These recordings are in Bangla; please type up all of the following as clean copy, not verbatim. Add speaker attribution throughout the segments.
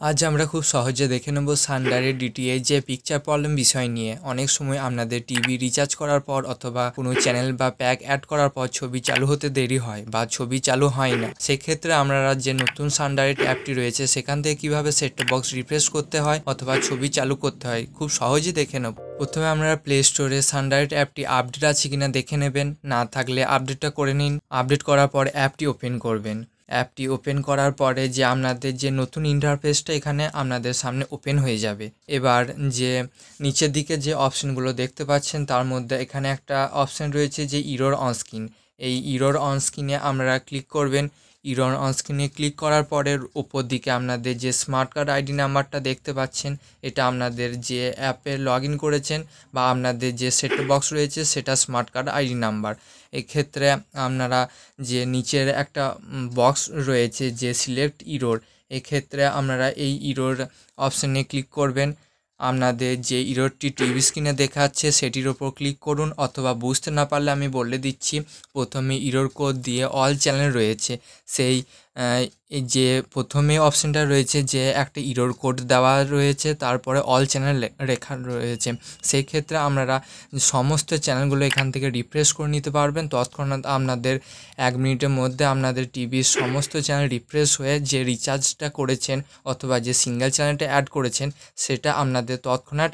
Speaker 1: আজ আমরা খুব সহজে দেখে নেব সানডাইরেক্ট ডিটিএইচ যে পিকচার প্রবলেম বিষয় নিয়ে। অনেক সময় আপনাদের টিভি রিচার্জ করার পর অথবা কোনো চ্যানেল বা প্যাক অ্যাড করার পর ছবি চালু হতে দেরি হয় বা ছবি চালু হয় না। সেক্ষেত্রে আপনারা যে নতুন সানডাইরেক্ট অ্যাপটি রয়েছে সেখান থেকে কীভাবে সেট টপ বক্স রিফ্রেশ করতে হয় অথবা ছবি চালু করতে হয় খুব সহজেই দেখে নেব। প্রথমে আপনারা প্লে স্টোরে সানডাইরেক্ট অ্যাপটি আপডেট আছে কিনা দেখে নেবেন, না থাকলে আপডেটটা করে নিন। আপডেট করার পর অ্যাপটি ওপেন করবেন। অ্যাপটি ওপেন করার পরে যে আপনাদের যে নতুন ইন্টারফেসটা এখানে আপনাদের সামনে ওপেন হয়ে যাবে। এবার যে নিচের দিকে যে অপশানগুলো দেখতে পাচ্ছেন তার মধ্যে এখানে একটা অপশান রয়েছে যে ইরর অন স্ক্রিন। এই ইরর অন স্ক্রিনে আপনারা ক্লিক করবেন। ইরর অন স্ক্রিনে ক্লিক করার পরের উপর দিকে আপনাদের যে স্মার্ট কার্ড আইডি নাম্বারটা দেখতে পাচ্ছেন, এটা আপনাদের যে অ্যাপে লগ ইন করেছেন বা আপনাদের যে সেট টপ বক্স রয়েছে সেটা স্মার্ট কার্ড আইডি নাম্বার। এক্ষেত্রে আপনারা যে নিচের একটা বক্স রয়েছে যে সিলেক্ট ইরর, এক্ষেত্রে আপনারা এই ইরর অপশানে ক্লিক করবেন। আপনাদের যে ইররটি টিভি স্ক্রিনে দেখাচ্ছে সেটির ওপর ক্লিক করুন, অথবা বুঝতে না পারলে আমি বলে দিচ্ছি। প্রথমে ইরর কোড দিয়ে অল চ্যানেল রয়েছে, সেই যে প্রথমে অপশানটা রয়েছে যে একটা ইরর কোড দেওয়া রয়েছে, তারপরে অল চ্যানেল লেখা রয়েছে। সেই ক্ষেত্রে আপনারা সমস্ত চ্যানেলগুলো এখান থেকে রিফ্রেশ করে নিতে পারবেন। তৎক্ষণাৎ আপনাদের 1 মিনিটের মধ্যে আপনাদের টিভির সমস্ত চ্যানেল রিফ্রেশ হয়ে যে রিচার্জটা করেছেন অথবা যে সিঙ্গেল চ্যানেলটা অ্যাড করেছেন সেটা আপনাদের তৎক্ষণাৎ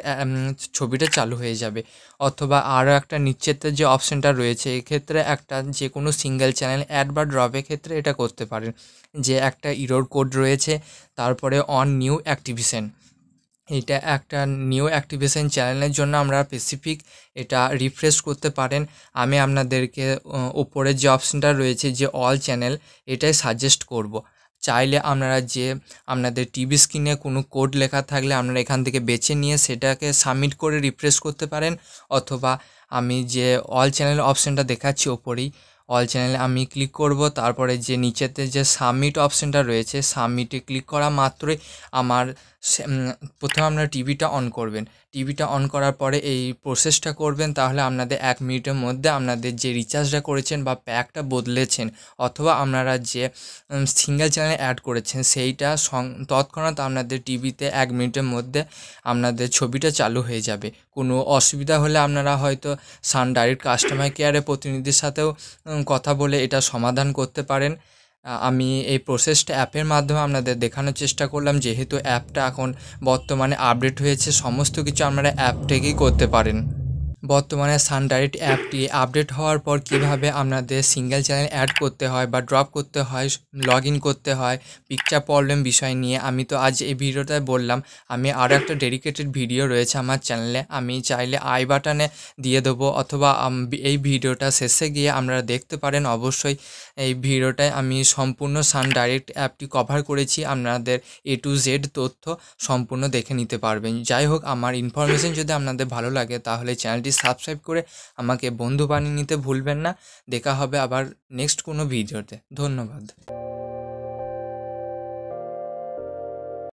Speaker 1: ছবিটা চালু হয়ে যাবে। অথবা আরও একটা নিচেতে যে অপশানটা রয়েছে, এক্ষেত্রে একটা যে কোনো সিঙ্গেল চ্যানেল অ্যাড বা ড্রপের ক্ষেত্রে এটা করতে পারেন। যে একটা ইরর কোড রয়েছে, তারপরে অন নিউ অ্যাক্টিভেশন, এটা একটা নিউ অ্যাক্টিভেশন চ্যানেলের জন্য আমরা স্পেসিফিক এটা রিফ্রেশ করতে পারেন। আমি আপনাদেরকে ওপরের যে অপশানটা রয়েছে যে অল চ্যানেল, এটাই সাজেস্ট করব। চাইলে আপনারা যে আপনাদের টিভি স্ক্রিনে কোনো কোড লেখা থাকলে আপনারা এখান থেকে বেছে নিয়ে সেটাকে সাবমিট করে রিফ্রেশ করতে পারেন। অথবা আমি যে অল চ্যানেল অপশানটা দেখাচ্ছি ওপরেই, অল চ্যানেলে আমি ক্লিক করব। তারপরে যে নিচেতে যে সাবমিট অপশানটা রয়েছে, সাবমিটে ক্লিক করা মাত্রই আমার প্রথমে আপনারা টিভিটা অন করবেন। টিভিটা অন করার পরে এই প্রসেসটা করবেন, তাহলে আপনাদের 1 মিনিটের মধ্যে আপনাদের যে রিচার্জটা করেছেন বা প্যাকটা বদলেছেন অথবা আপনারা যে সিঙ্গেল চ্যানেল অ্যাড করেছেন সেইটা তৎক্ষণাৎ আপনাদের টিভিতে 1 মিনিটের মধ্যে আপনাদের ছবিটা চালু হয়ে যাবে। কোনো অসুবিধা হলে আপনারা হয়তো সানডাইরেক্ট কাস্টমার কেয়ারের প্রতিনিধির সাথেও কথা বলে এটা সমাধান করতে পারেন। আমি এই প্রসেসটা অ্যাপের মাধ্যমে আপনাদের দেখানোর চেষ্টা করলাম, যেহেতু অ্যাপটা এখন বর্তমানে আপডেট হয়েছে, সমস্ত কিছু আপনারা অ্যাপ থেকেই করতে পারেন। বর্তমানে সানডাইরেক্ট অ্যাপটি আপডেট হওয়ার পর কীভাবে আপনাদের সিঙ্গেল চ্যানেল অ্যাড করতে হয় বা ড্রপ করতে হয়, লগ ইন করতে হয় পিকচার প্রবলেম বিষয় নিয়ে আমি তো আজ এই ভিডিওটায় বললাম। আমি আরও একটা ডেডিকেটেড ভিডিও রয়েছে আমার চ্যানেলে, আমি চাইলে আই বাটনে দিয়ে দেবো, অথবা এই ভিডিওটা শেষে গিয়ে আপনারা দেখতে পারেন। অবশ্যই এই ভিডিওটায় আমি সম্পূর্ণ সানডাইরেক্ট অ্যাপটি কভার করেছি, আপনাদের A to Z তথ্য সম্পূর্ণ দেখে নিতে পারবেন। যাই হোক, আমার ইনফরমেশন যদি আপনাদের ভালো লাগে তাহলে চ্যানেলটি সাবস্ক্রাইব করে আমাকে বন্ধু বানিয়ে নিতে ভুলবেন না। দেখা হবে আবার নেক্সট কোনো ভিডিওতে। ধন্যবাদ।